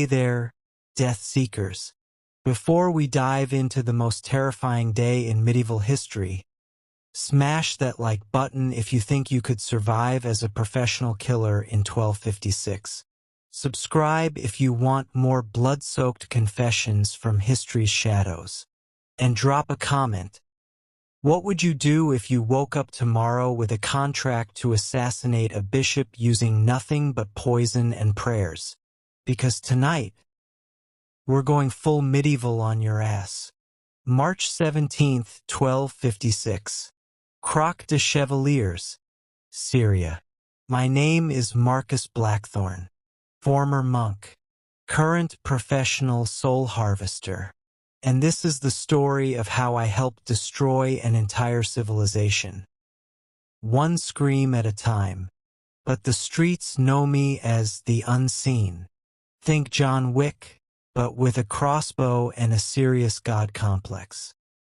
Hey there, Death Seekers. Before we dive into the most terrifying day in medieval history, smash that like button if you think you could survive as a professional killer in 1256. Subscribe if you want more blood-soaked confessions from history's shadows. And drop a comment. What would you do if you woke up tomorrow with a contract to assassinate a bishop using nothing but poison and prayers? Because tonight, we're going full medieval on your ass. March 17th, 1256. Croix de Chevaliers, Syria. My name is Marcus Blackthorne, former monk, current professional soul harvester. And this is the story of how I helped destroy an entire civilization. One scream at a time. But the streets know me as the Unseen. Think John Wick, but with a crossbow and a serious God complex.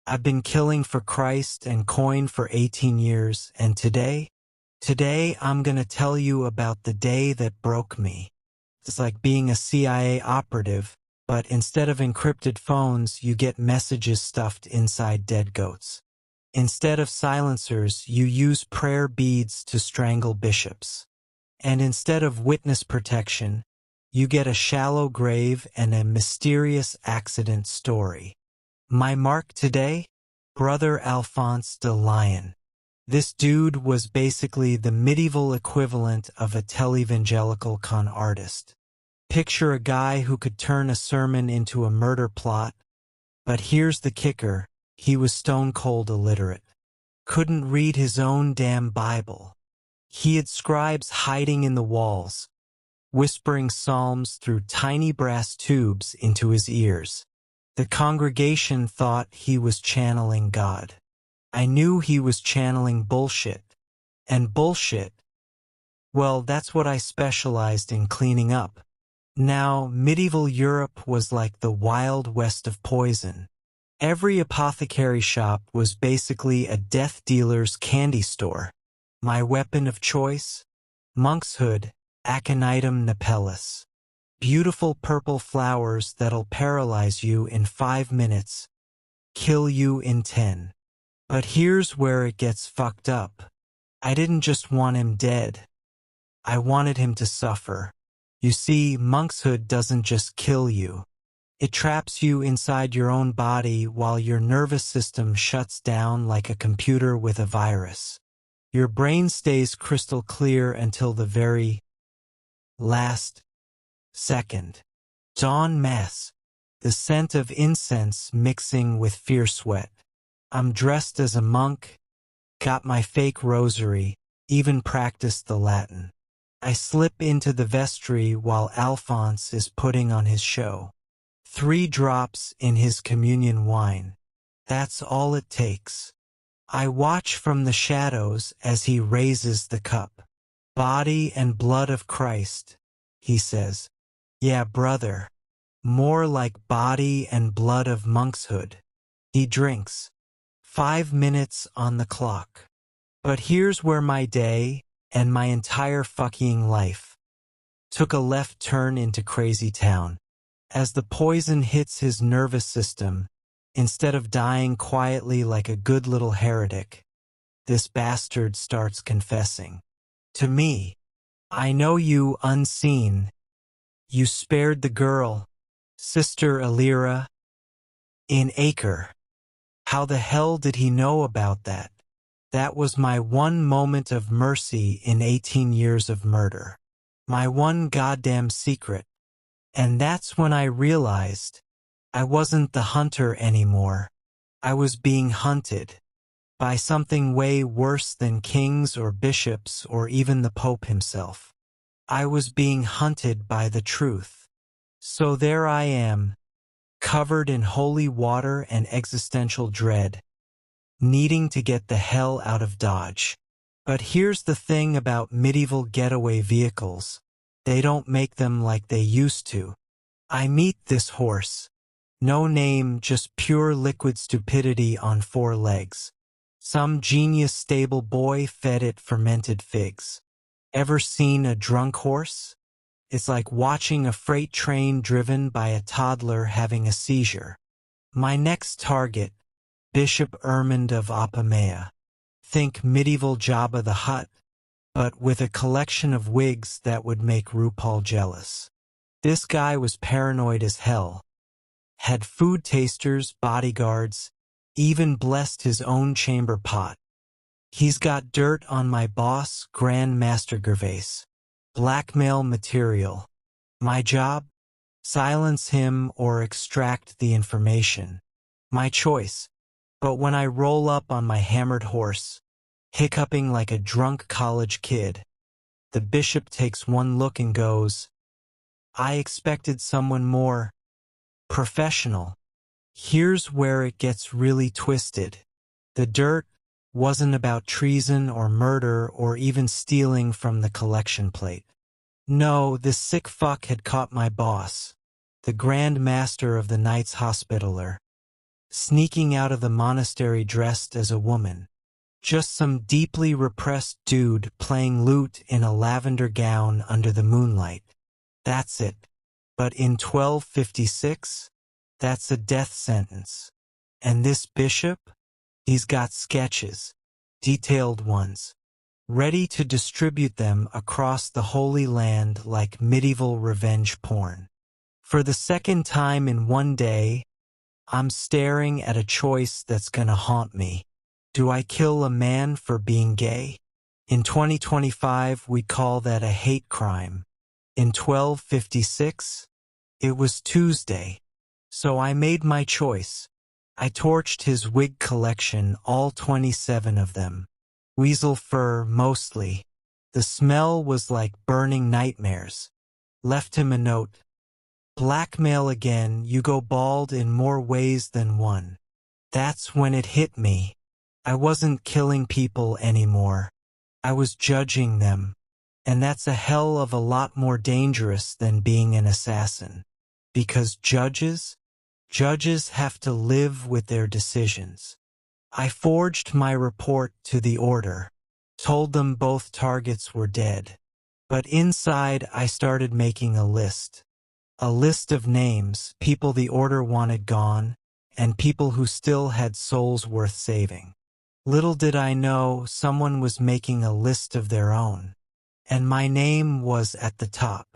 I've been killing for Christ and coin for 18 years, and today I'm gonna tell you about the day that broke me. It's like being a CIA operative, but instead of encrypted phones, you get messages stuffed inside dead goats. Instead of silencers, you use prayer beads to strangle bishops. And instead of witness protection, you get a shallow grave and a mysterious accident story. My mark today? Brother Alphonse de Lyon. This dude was basically the medieval equivalent of a televangelical con artist. Picture a guy who could turn a sermon into a murder plot, but here's the kicker, he was stone cold illiterate. Couldn't read his own damn Bible. He had scribes hiding in the walls, whispering psalms through tiny brass tubes into his ears. The congregation thought he was channeling God. I knew he was channeling bullshit. And bullshit, well, that's what I specialized in cleaning up. Now, medieval Europe was like the Wild West of poison. Every apothecary shop was basically a death dealer's candy store. My weapon of choice? Monkshood, Aconitum napellus. Beautiful purple flowers that'll paralyze you in 5 minutes, kill you in 10. But here's where it gets fucked up. I didn't just want him dead. I wanted him to suffer. You see, monkshood doesn't just kill you. It traps you inside your own body while your nervous system shuts down like a computer with a virus. Your brain stays crystal clear until the very last second. Dawn Mass. The scent of incense mixing with fierce sweat. I'm dressed as a monk, got my fake rosary, even practiced the Latin. I slip into the vestry while Alphonse is putting on his show. 3 drops in his communion wine. That's all it takes. I watch from the shadows as he raises the cup. Body and blood of Christ, he says. Yeah, brother. More like body and blood of monkshood. He drinks. 5 minutes on the clock. But here's where my day, and my entire fucking life, took a left turn into crazy town. As the poison hits his nervous system, instead of dying quietly like a good little heretic, this bastard starts confessing. To me, I know you unseen. You spared the girl, Sister Alira, in Acre. How the hell did he know about that? That was my one moment of mercy in 18 years of murder. My one goddamn secret. And that's when I realized I wasn't the hunter anymore. I was being hunted by something way worse than kings or bishops or even the Pope himself. I was being hunted by the truth. So there I am, covered in holy water and existential dread, needing to get the hell out of Dodge. But here's the thing about medieval getaway vehicles. They don't make them like they used to. I meet this horse. No name, just pure liquid stupidity on 4 legs. Some genius stable boy fed it fermented figs. Ever seen a drunk horse? It's like watching a freight train driven by a toddler having a seizure. My next target, Bishop Ermund of Apamea. Think medieval Jabba the Hutt, but with a collection of wigs that would make RuPaul jealous. This guy was paranoid as hell. Had food tasters, bodyguards, even blessed his own chamber pot. He's got dirt on my boss, Grand Master Gervais. Blackmail material. My job? Silence him or extract the information. My choice. But when I roll up on my hammered horse, hiccuping like a drunk college kid, the bishop takes one look and goes, I expected someone more professional. Here's where it gets really twisted. The dirt wasn't about treason or murder or even stealing from the collection plate. No, this sick fuck had caught my boss, the Grand Master of the Knights Hospitaller, sneaking out of the monastery dressed as a woman. Just some deeply repressed dude playing lute in a lavender gown under the moonlight. That's it. But in 1256, that's a death sentence. And this bishop? He's got sketches, detailed ones, ready to distribute them across the Holy Land like medieval revenge porn. For the second time in one day, I'm staring at a choice that's gonna haunt me. Do I kill a man for being gay? In 2025, we call that a hate crime. In 1256, it was Tuesday. So I made my choice. I torched his wig collection, all 27 of them. Weasel fur, mostly. The smell was like burning nightmares. Left him a note. Blackmail again, you go bald in more ways than one. That's when it hit me. I wasn't killing people anymore. I was judging them. And that's a hell of a lot more dangerous than being an assassin. Because judges have to live with their decisions. I forged my report to the order, told them both targets were dead. But inside I started making a list. A list of names, people the order wanted gone, and people who still had souls worth saving. Little did I know someone was making a list of their own. And my name was at the top.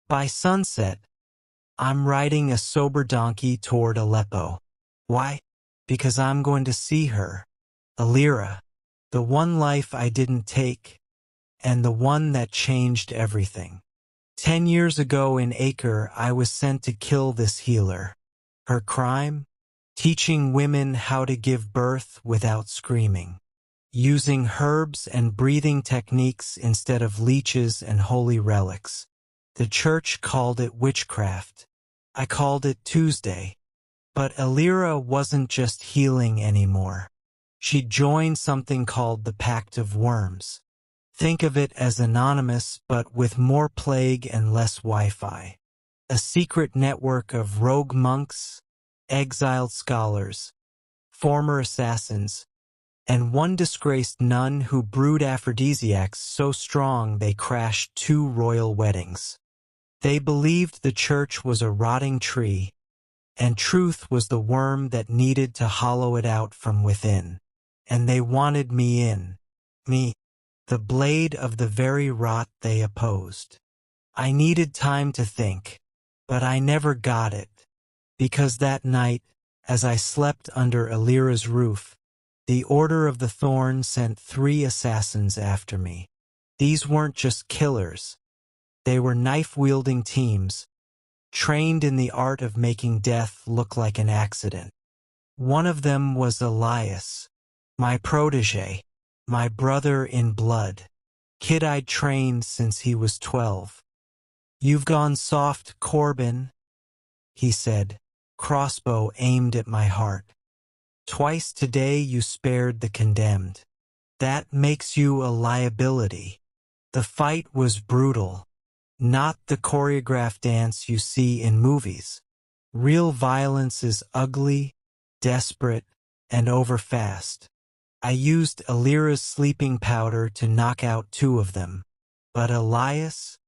By sunset, I'm riding a sober donkey toward Aleppo. Why? Because I'm going to see her, Alira, the one life I didn't take, and the one that changed everything. 10 years ago in Acre, I was sent to kill this healer. Her crime? Teaching women how to give birth without screaming. Using herbs and breathing techniques instead of leeches and holy relics. The church called it witchcraft. I called it Tuesday. But Alira wasn't just healing anymore. She joined something called the Pact of Worms. Think of it as anonymous but with more plague and less Wi-Fi. A secret network of rogue monks, exiled scholars, former assassins, and one disgraced nun who brewed aphrodisiacs so strong they crashed 2 royal weddings. They believed the church was a rotting tree, and truth was the worm that needed to hollow it out from within. And they wanted me in. Me, the blade of the very rot they opposed. I needed time to think, but I never got it, because that night, as I slept under Alira's roof, the Order of the Thorn sent 3 assassins after me. These weren't just killers. They were knife-wielding teams, trained in the art of making death look like an accident. One of them was Elias, my protege, my brother in blood, kid I'd trained since he was 12. You've gone soft, Corbin, he said, crossbow aimed at my heart. Twice today you spared the condemned. That makes you a liability. The fight was brutal. Not the choreographed dance you see in movies. Real violence is ugly, desperate, and overfast. I used Alira's sleeping powder to knock out 2 of them. But Elias?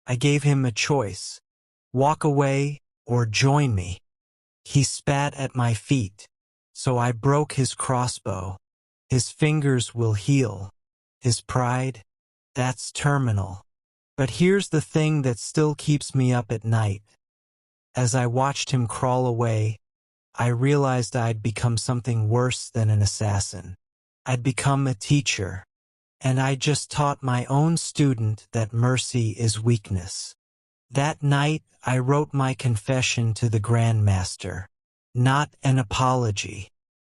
I gave him a choice. Walk away or join me. He spat at my feet. So I broke his crossbow. His fingers will heal. His pride? That's terminal. But here's the thing that still keeps me up at night. As I watched him crawl away, I realized I'd become something worse than an assassin. I'd become a teacher. And I just taught my own student that mercy is weakness. That night, I wrote my confession to the Grand Master. Not an apology.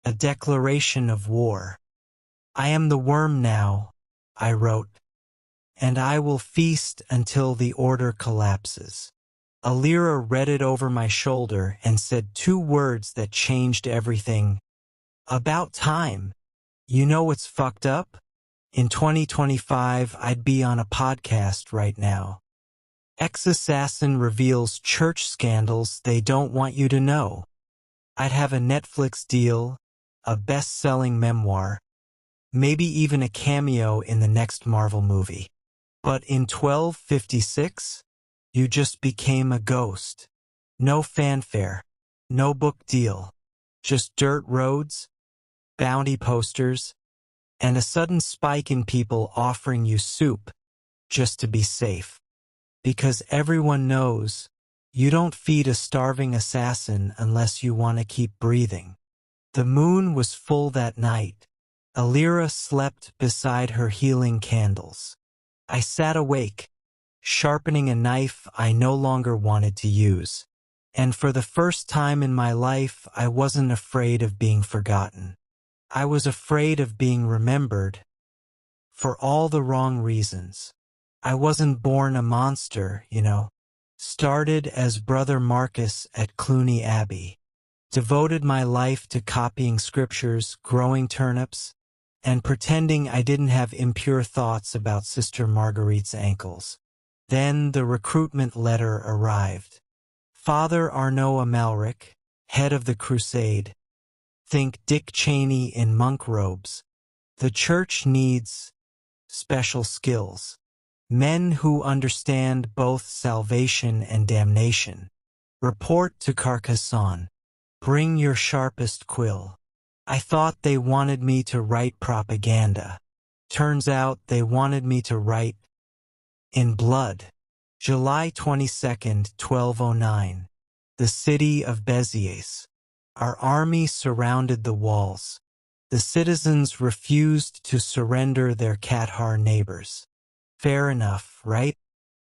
A declaration of war. I am the worm now, I wrote, and I will feast until the order collapses. Alira read it over my shoulder and said 2 words that changed everything. About time. You know what's fucked up? In 2025, I'd be on a podcast right now. Ex-assassin reveals church scandals they don't want you to know. I'd have a Netflix deal, a best-selling memoir, maybe even a cameo in the next Marvel movie. But in 1256, you just became a ghost. No fanfare, no book deal, just dirt roads, bounty posters, and a sudden spike in people offering you soup just to be safe. Because everyone knows you don't feed a starving assassin unless you want to keep breathing. The moon was full that night. Alira slept beside her healing candles. I sat awake, sharpening a knife I no longer wanted to use. And for the first time in my life, I wasn't afraid of being forgotten. I was afraid of being remembered for all the wrong reasons. I wasn't born a monster, you know. Started as Brother Marcus at Cluny Abbey. Devoted my life to copying scriptures, growing turnips, and pretending I didn't have impure thoughts about Sister Marguerite's ankles. Then the recruitment letter arrived. Father Arnaud Amalric, head of the crusade. Think Dick Cheney in monk robes. The church needs special skills. Men who understand both salvation and damnation. Report to Carcassonne. Bring your sharpest quill. I thought they wanted me to write propaganda. Turns out they wanted me to write in blood. July 22nd, 1209. The city of Béziers. Our army surrounded the walls. The citizens refused to surrender their Qatar neighbors. Fair enough, right?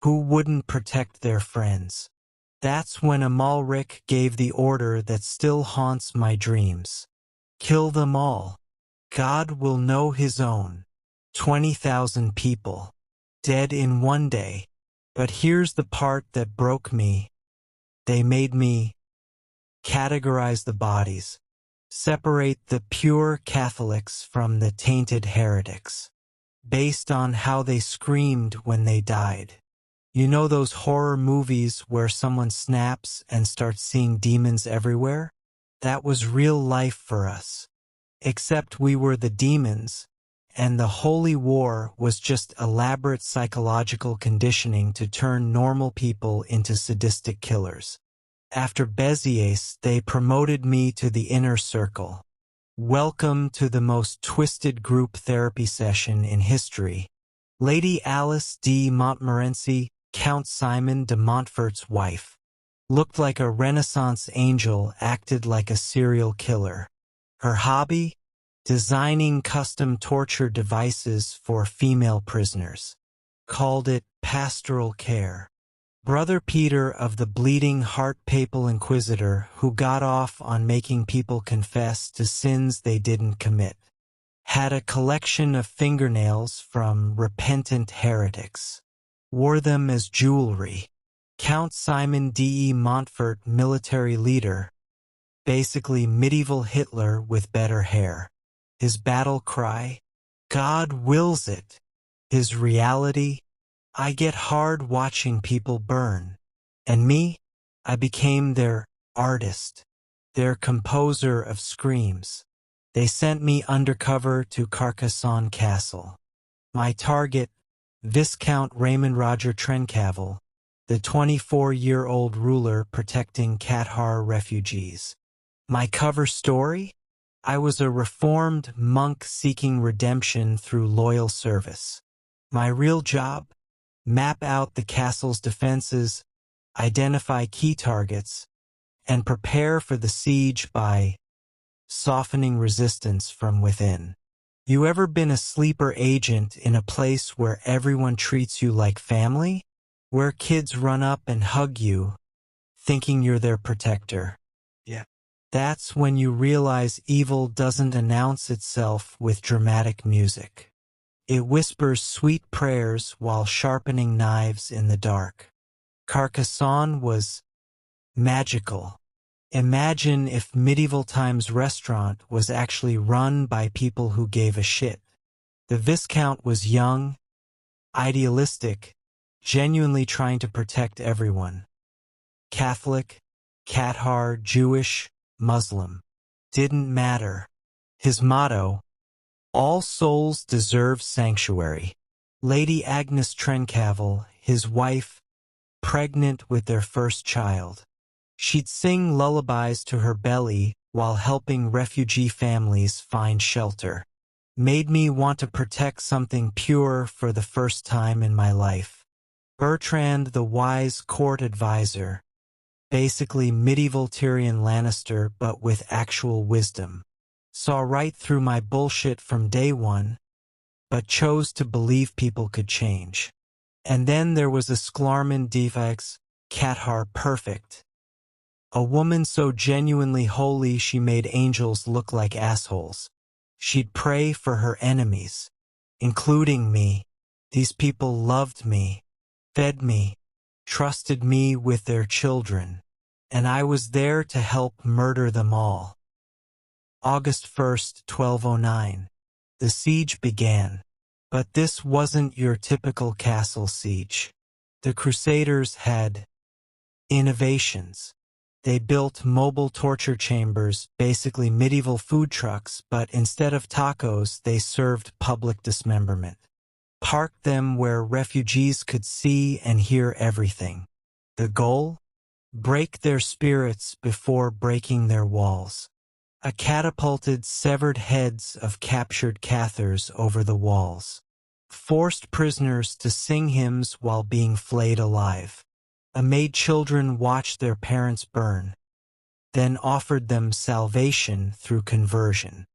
Who wouldn't protect their friends? That's when Amalric gave the order that still haunts my dreams. Kill them all. God will know his own. 20,000 people. Dead in one day. But here's the part that broke me. They made me categorize the bodies. Separate the pure Catholics from the tainted heretics. Based on how they screamed when they died. You know those horror movies where someone snaps and starts seeing demons everywhere? That was real life for us. Except we were the demons, and the Holy War was just elaborate psychological conditioning to turn normal people into sadistic killers. After Béziers, they promoted me to the inner circle. Welcome to the most twisted group therapy session in history. Lady Alice de Montmorency, Count Simon de Montfort's wife, looked like a Renaissance angel, acted like a serial killer. Her hobby? Designing custom torture devices for female prisoners. Called it pastoral care. Brother Peter of the Bleeding Heart Papal Inquisitor who got off on making people confess to sins they didn't commit. Had a collection of fingernails from repentant heretics. Wore them as jewelry. Count Simon de Montfort, military leader. Basically medieval Hitler with better hair. His battle cry? God wills it. His reality? I get hard watching people burn. And me? I became their artist, their composer of screams. They sent me undercover to Carcassonne Castle. My target, Viscount Raymond Roger Trencavel, the 24-year-old ruler protecting Qatar refugees. My cover story? I was a reformed monk seeking redemption through loyal service. My real job? Map out the castle's defenses, identify key targets, and prepare for the siege by softening resistance from within. You ever been a sleeper agent in a place where everyone treats you like family? Where kids run up and hug you, thinking you're their protector? Yeah. That's when you realize evil doesn't announce itself with dramatic music. It whispers sweet prayers while sharpening knives in the dark. Carcassonne was magical. Imagine if medieval times restaurant was actually run by people who gave a shit. The Viscount was young, idealistic, genuinely trying to protect everyone. Catholic, Qatar, Jewish, Muslim. Didn't matter. His motto, all souls deserve sanctuary. Lady Agnes Trencavel, his wife, pregnant with their first child. She'd sing lullabies to her belly while helping refugee families find shelter. Made me want to protect something pure for the first time in my life. Bertrand the Wise court advisor. Basically medieval Tyrion Lannister but with actual wisdom. Saw right through my bullshit from day one, but chose to believe people could change. And then there was a Sklarman Defex, Qatar perfect. A woman so genuinely holy she made angels look like assholes. She'd pray for her enemies, including me. These people loved me, fed me, trusted me with their children, and I was there to help murder them all. August 1st, 1209. The siege began. But this wasn't your typical castle siege. The Crusaders had innovations. They built mobile torture chambers, basically medieval food trucks, but instead of tacos, they served public dismemberment. Parked them where refugees could see and hear everything. The goal? Break their spirits before breaking their walls. A catapulted severed heads of captured Cathars over the walls. Forced prisoners to sing hymns while being flayed alive. Made children watch their parents burn, then offered them salvation through conversion.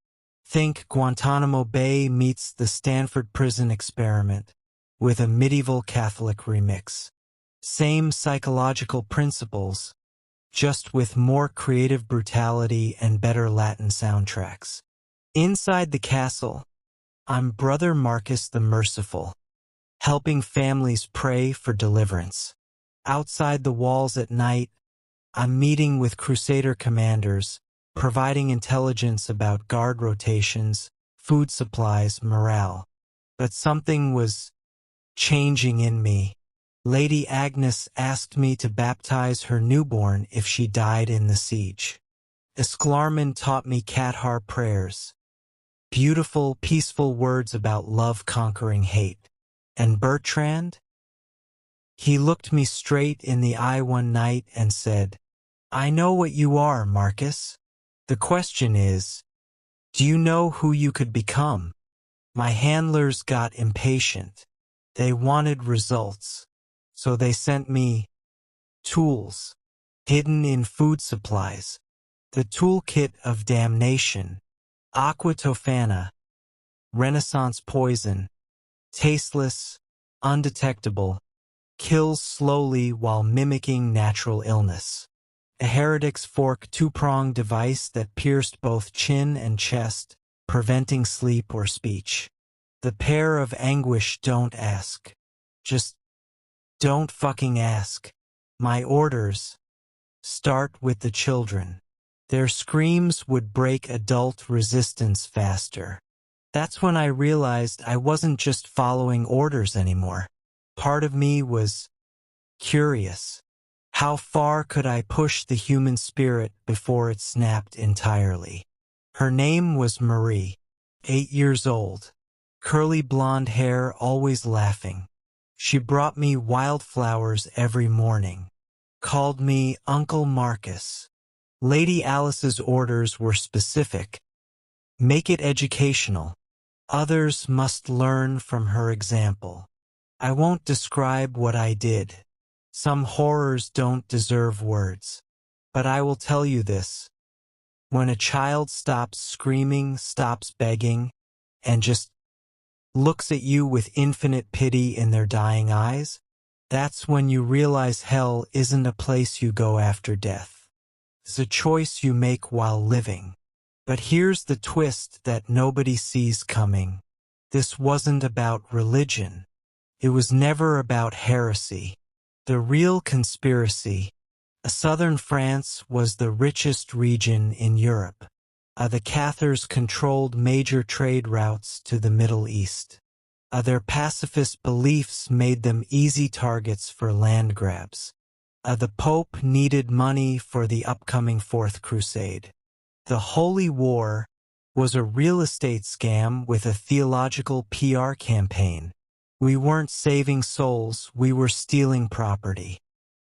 Think Guantanamo Bay meets the Stanford Prison Experiment, with a medieval Catholic remix. Same psychological principles, just with more creative brutality and better Latin soundtracks. Inside the castle, I'm Brother Marcus the Merciful, helping families pray for deliverance. Outside the walls at night, I'm meeting with Crusader commanders, providing intelligence about guard rotations, food supplies, morale. But something was changing in me. Lady Agnes asked me to baptize her newborn if she died in the siege. Sklarman taught me Qatar prayers. Beautiful, peaceful words about love conquering hate. And Bertrand? He looked me straight in the eye one night and said, I know what you are, Marcus. The question is, do you know who you could become? My handlers got impatient. They wanted results. So they sent me tools, hidden in food supplies. The toolkit of damnation, aqua tofana, Renaissance poison, tasteless, undetectable, kills slowly while mimicking natural illness. A heretic's fork two-pronged device that pierced both chin and chest, preventing sleep or speech. The pair of anguish don't ask. Just don't fucking ask. My orders. Start with the children. Their screams would break adult resistance faster. That's when I realized I wasn't just following orders anymore. Part of me was curious. How far could I push the human spirit before it snapped entirely? Her name was Marie, 8 years old. Curly blonde hair, always laughing. She brought me wildflowers every morning, called me Uncle Marcus. Lady Alice's orders were specific. Make it educational. Others must learn from her example. I won't describe what I did. Some horrors don't deserve words. But I will tell you this. When a child stops screaming, stops begging, and just looks at you with infinite pity in their dying eyes, that's when you realize hell isn't a place you go after death. It's a choice you make while living. But here's the twist that nobody sees coming. This wasn't about religion. It was never about heresy. The real conspiracy. Southern France was the richest region in Europe. The Cathars controlled major trade routes to the Middle East. Their pacifist beliefs made them easy targets for land grabs. The Pope needed money for the upcoming Fourth Crusade. The Holy War was a real estate scam with a theological PR campaign. We weren't saving souls, we were stealing property.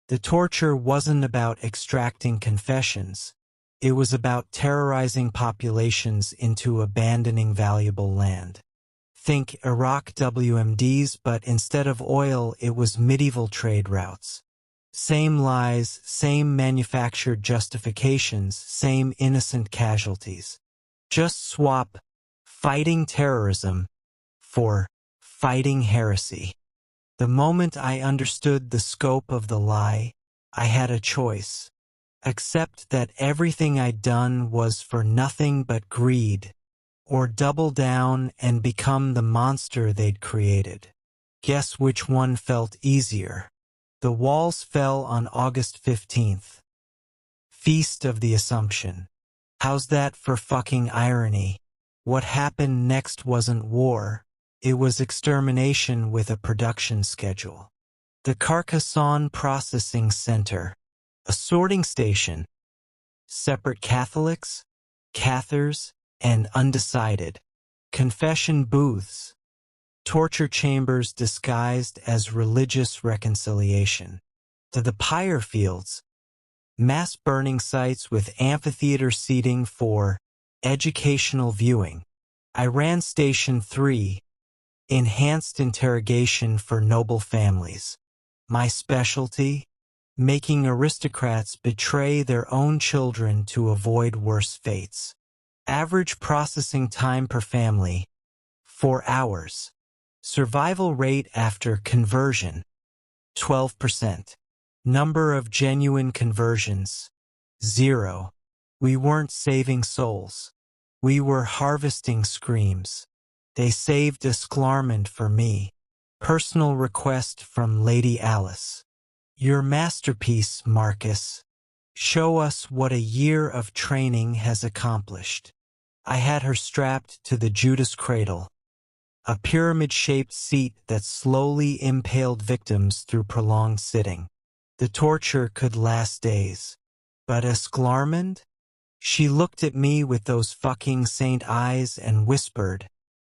The torture wasn't about extracting confessions. It was about terrorizing populations into abandoning valuable land. Think Iraq WMDs, but instead of oil, it was medieval trade routes. Same lies, same manufactured justifications, same innocent casualties. Just swap fighting terrorism for fighting heresy. The moment I understood the scope of the lie, I had a choice. Accept that everything I'd done was for nothing but greed, or double down and become the monster they'd created. Guess which one felt easier? The walls fell on August 15th. Feast of the Assumption. How's that for fucking irony? What happened next wasn't war. It was extermination with a production schedule. The Carcassonne Processing Center. A sorting station. Separate Catholics, Cathars, and undecided. Confession booths. Torture chambers disguised as religious reconciliation. To the pyre fields. Mass burning sites with amphitheater seating for educational viewing. I ran Station 3. Enhanced interrogation for noble families. My specialty? Making aristocrats betray their own children to avoid worse fates. Average processing time per family, 4 hours. Survival rate after conversion, 12%. Number of genuine conversions, 0. We weren't saving souls. We were harvesting screams. They saved a sklarmond for me. Personal request from Lady Alice. Your masterpiece, Marcus. Show us what a year of training has accomplished. I had her strapped to the Judas cradle, a pyramid-shaped seat that slowly impaled victims through prolonged sitting. The torture could last days. But a sklarmond? She looked at me with those fucking saint eyes and whispered,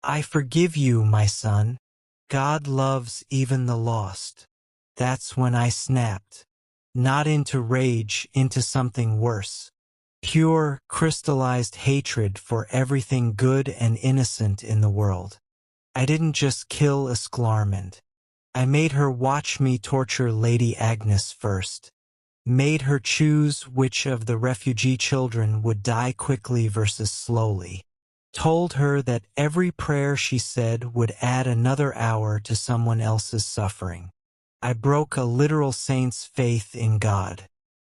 I forgive you, my son. God loves even the lost. That's when I snapped. Not into rage, into something worse. Pure, crystallized hatred for everything good and innocent in the world. I didn't just kill a sklarmond. I made her watch me torture Lady Agnes first. Made her choose which of the refugee children would die quickly versus slowly. Told her that every prayer she said would add another hour to someone else's suffering. I broke a literal saint's faith in God.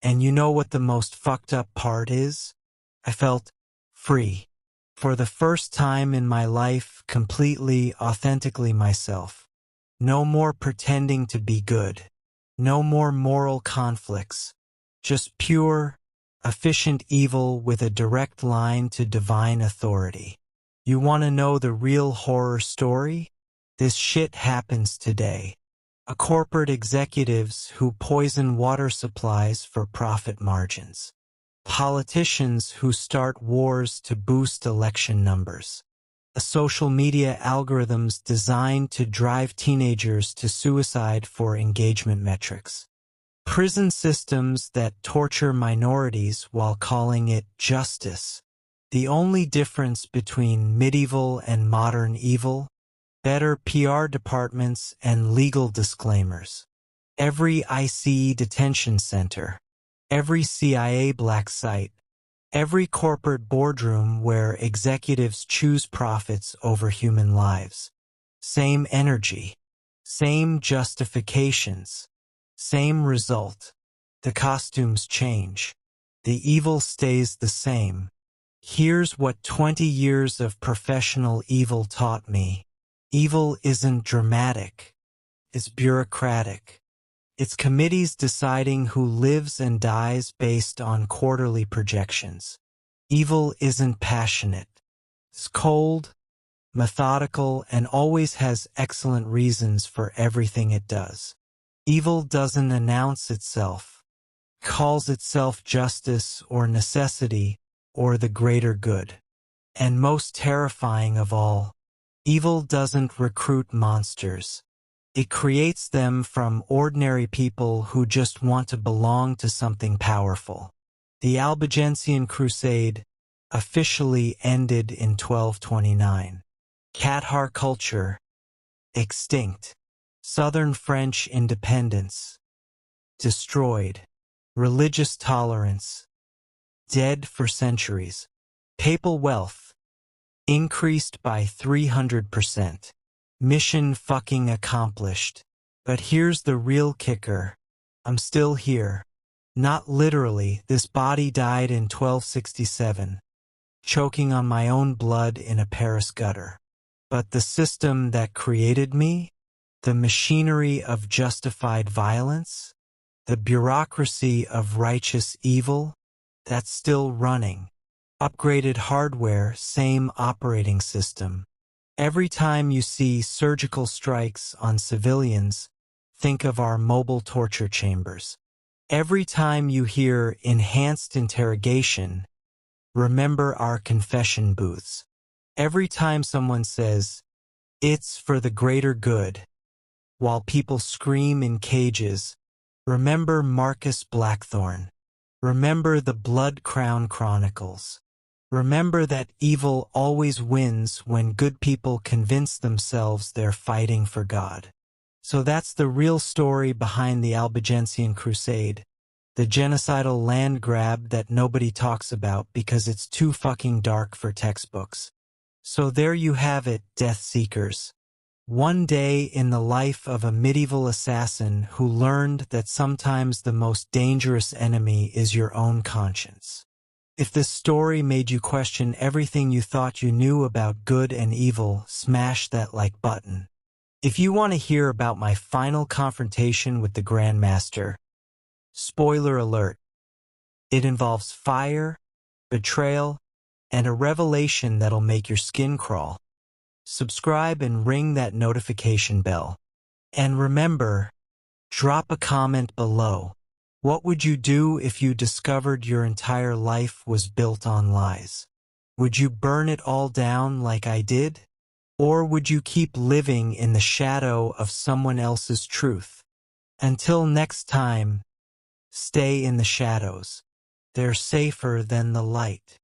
And you know what the most fucked up part is? I felt free. For the first time in my life, completely, authentically myself. No more pretending to be good. No more moral conflicts. Just pure, efficient evil with a direct line to divine authority. You want to know the real horror story? This shit happens today. Corporate executives who poison water supplies for profit margins. Politicians who start wars to boost election numbers. a social media algorithms designed to drive teenagers to suicide for engagement metrics. Prison systems that torture minorities while calling it justice. The only difference between medieval and modern evil? Better PR departments and legal disclaimers. Every ICE detention center. Every CIA black site. Every corporate boardroom where executives choose profits over human lives. Same energy. Same justifications. Same result. The costumes change. The evil stays the same. Here's what 20 years of professional evil taught me. Evil isn't dramatic. It's bureaucratic. It's committees deciding who lives and dies based on quarterly projections. Evil isn't passionate. It's cold, methodical, and always has excellent reasons for everything it does. Evil doesn't announce itself, calls itself justice or necessity or the greater good. And most terrifying of all, evil doesn't recruit monsters. It creates them from ordinary people who just want to belong to something powerful. The Albigensian Crusade officially ended in 1229. Cathar culture, extinct. Southern French independence, destroyed. Religious tolerance, dead for centuries. Papal wealth, increased by 300%. Mission fucking accomplished. But here's the real kicker. I'm still here. Not literally, this body died in 1267, choking on my own blood in a Paris gutter. But the system that created me, the machinery of justified violence, the bureaucracy of righteous evil, that's still running. Upgraded hardware, same operating system. Every time you see surgical strikes on civilians, think of our mobile torture chambers. Every time you hear enhanced interrogation, remember our confession booths. Every time someone says, "It's for the greater good," while people scream in cages, remember Marcus Blackthorne. Remember the Blood Crown Chronicles. Remember that evil always wins when good people convince themselves they're fighting for God. So that's the real story behind the Albigensian Crusade. The genocidal land grab that nobody talks about because it's too fucking dark for textbooks. So there you have it, Death Seekers. One day in the life of a medieval assassin who learned that sometimes the most dangerous enemy is your own conscience. If this story made you question everything you thought you knew about good and evil, smash that like button. If you want to hear about my final confrontation with the Grandmaster, spoiler alert, it involves fire, betrayal, and a revelation that'll make your skin crawl. Subscribe and ring that notification bell. And remember, drop a comment below. What would you do if you discovered your entire life was built on lies? Would you burn it all down like I did? Or would you keep living in the shadow of someone else's truth? Until next time, stay in the shadows. They're safer than the light.